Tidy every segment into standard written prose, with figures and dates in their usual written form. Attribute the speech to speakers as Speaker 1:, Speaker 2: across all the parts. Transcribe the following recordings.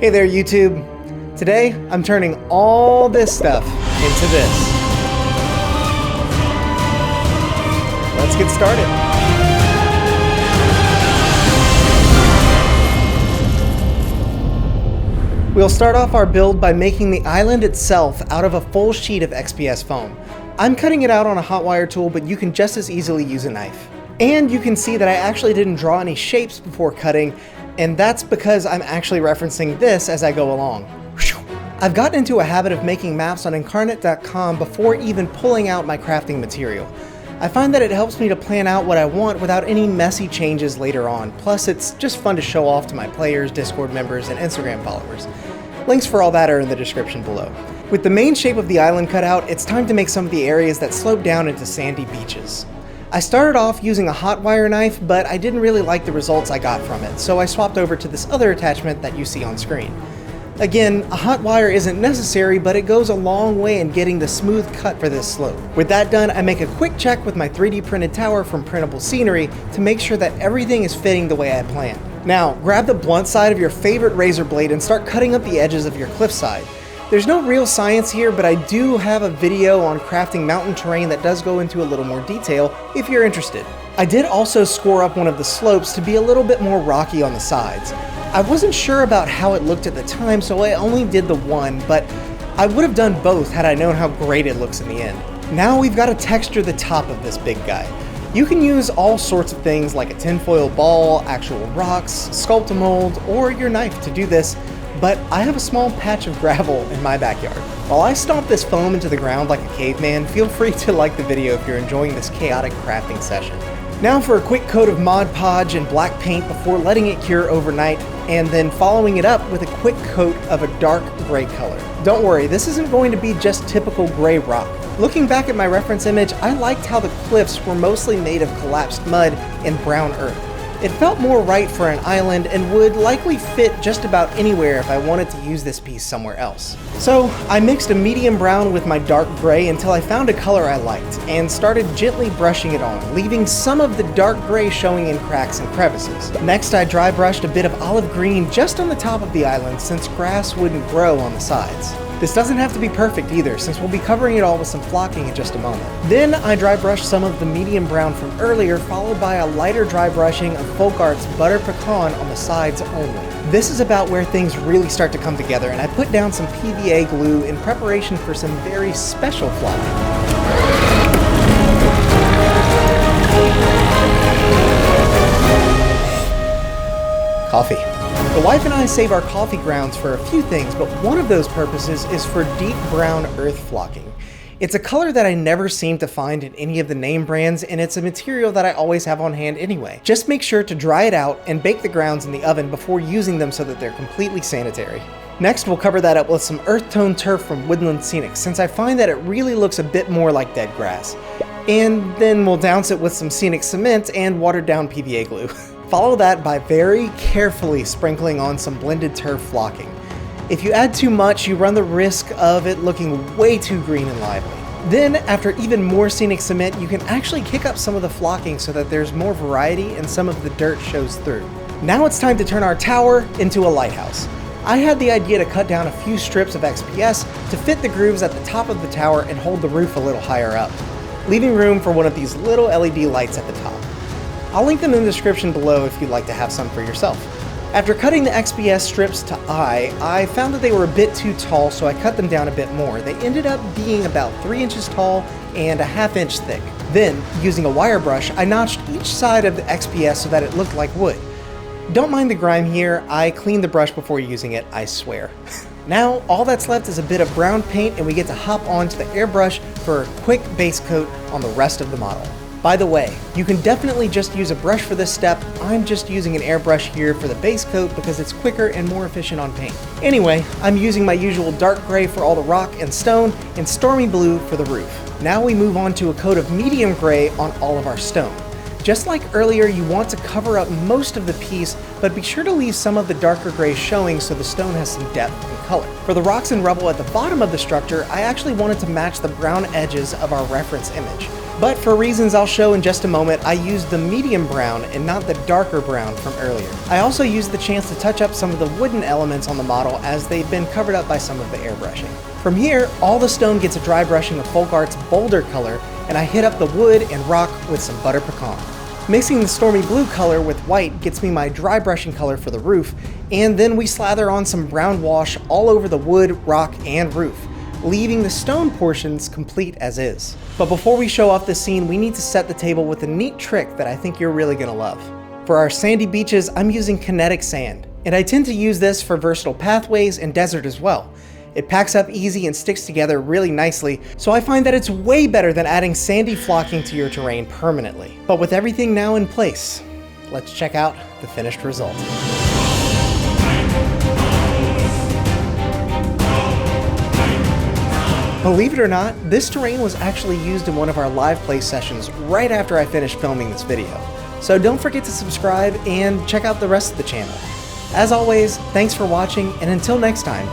Speaker 1: Hey there, YouTube. Today, I'm turning all this stuff into this. Let's get started. We'll start off our build by making the island itself out of a full sheet of XPS foam. I'm cutting it out on a hot wire tool, but you can just as easily use a knife. And you can see that I actually didn't draw any shapes before cutting, and that's because I'm actually referencing this as I go along. I've gotten into a habit of making maps on incarnate.com before even pulling out my crafting material. I find that it helps me to plan out what I want without any messy changes later on, plus it's just fun to show off to my players, Discord members, and Instagram followers. Links for all that are in the description below. With the main shape of the island cut out, it's time to make some of the areas that slope down into sandy beaches. I started off using a hot wire knife, but I didn't really like the results I got from it, so I swapped over to this other attachment that you see on screen. Again, a hot wire isn't necessary, but it goes a long way in getting the smooth cut for this slope. With that done, I make a quick check with my 3D printed tower from Printable Scenery to make sure that everything is fitting the way I planned. Now, grab the blunt side of your favorite razor blade and start cutting up the edges of your cliffside. There's no real science here, but I do have a video on crafting mountain terrain that does go into a little more detail if you're interested. I did also score up one of the slopes to be a little bit more rocky on the sides. I wasn't sure about how it looked at the time, so I only did the one, but I would have done both had I known how great it looks in the end. Now we've got to texture the top of this big guy. You can use all sorts of things like a tinfoil ball, actual rocks, sculpt a mold, or your knife to do this, but I have a small patch of gravel in my backyard. While I stomp this foam into the ground like a caveman, feel free to like the video if you're enjoying this chaotic crafting session. Now for a quick coat of Mod Podge and black paint before letting it cure overnight, and then following it up with a quick coat of a dark gray color. Don't worry, this isn't going to be just typical gray rock. Looking back at my reference image, I liked how the cliffs were mostly made of collapsed mud and brown earth. It felt more right for an island and would likely fit just about anywhere if I wanted to use this piece somewhere else. So I mixed a medium brown with my dark gray until I found a color I liked and started gently brushing it on, leaving some of the dark gray showing in cracks and crevices. Next I dry brushed a bit of olive green just on the top of the island since grass wouldn't grow on the sides. This doesn't have to be perfect either, since we'll be covering it all with some flocking in just a moment. Then I dry brushed some of the medium brown from earlier, followed by a lighter dry brushing of Folk Art's Butter Pecan on the sides only. This is about where things really start to come together, and I put down some PVA glue in preparation for some very special flocking. Coffee. The wife and I save our coffee grounds for a few things, but one of those purposes is for deep brown earth flocking. It's a color that I never seem to find in any of the name brands, and it's a material that I always have on hand anyway. Just make sure to dry it out and bake the grounds in the oven before using them so that they're completely sanitary. Next, we'll cover that up with some earth tone turf from Woodland Scenic, since I find that it really looks a bit more like dead grass. And then we'll douse it with some scenic cement and watered down PVA glue. Follow that by very carefully sprinkling on some blended turf flocking. If you add too much, you run the risk of it looking way too green and lively. Then, after even more scenic cement, you can actually kick up some of the flocking so that there's more variety and some of the dirt shows through. Now it's time to turn our tower into a lighthouse. I had the idea to cut down a few strips of XPS to fit the grooves at the top of the tower and hold the roof a little higher up, leaving room for one of these little LED lights at the top. I'll link them in the description below if you'd like to have some for yourself. After cutting the XPS strips to I found that they were a bit too tall, so I cut them down a bit more. They ended up being about 3 inches tall and a ½ inch thick. Then, using a wire brush, I notched each side of the XPS so that it looked like wood. Don't mind the grime here, I cleaned the brush before using it, I swear. Now, all that's left is a bit of brown paint and we get to hop onto the airbrush for a quick base coat on the rest of the model. By the way, you can definitely just use a brush for this step. I'm just using an airbrush here for the base coat because it's quicker and more efficient on paint. Anyway, I'm using my usual dark gray for all the rock and stone and stormy blue for the roof. Now we move on to a coat of medium gray on all of our stone. Just like earlier, you want to cover up most of the piece, but be sure to leave some of the darker gray showing so the stone has some depth and color. For the rocks and rubble at the bottom of the structure, I actually wanted to match the brown edges of our reference image. But for reasons I'll show in just a moment, I used the medium brown and not the darker brown from earlier. I also used the chance to touch up some of the wooden elements on the model as they've been covered up by some of the airbrushing. From here, all the stone gets a dry brushing of Folk Art's Boulder color, and I hit up the wood and rock with some butter pecan. Mixing the stormy blue color with white gets me my dry brushing color for the roof, and then we slather on some brown wash all over the wood, rock, and roof, leaving the stone portions complete as is. But before we show off this scene, we need to set the table with a neat trick that I think you're really gonna love. For our sandy beaches, I'm using kinetic sand, and I tend to use this for versatile pathways and desert as well. It packs up easy and sticks together really nicely, so I find that it's way better than adding sandy flocking to your terrain permanently. But with everything now in place, let's check out the finished result. Believe it or not, this terrain was actually used in one of our live play sessions right after I finished filming this video. So don't forget to subscribe and check out the rest of the channel. As always, thanks for watching, and until next time,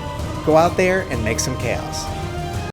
Speaker 1: go out there and make some chaos.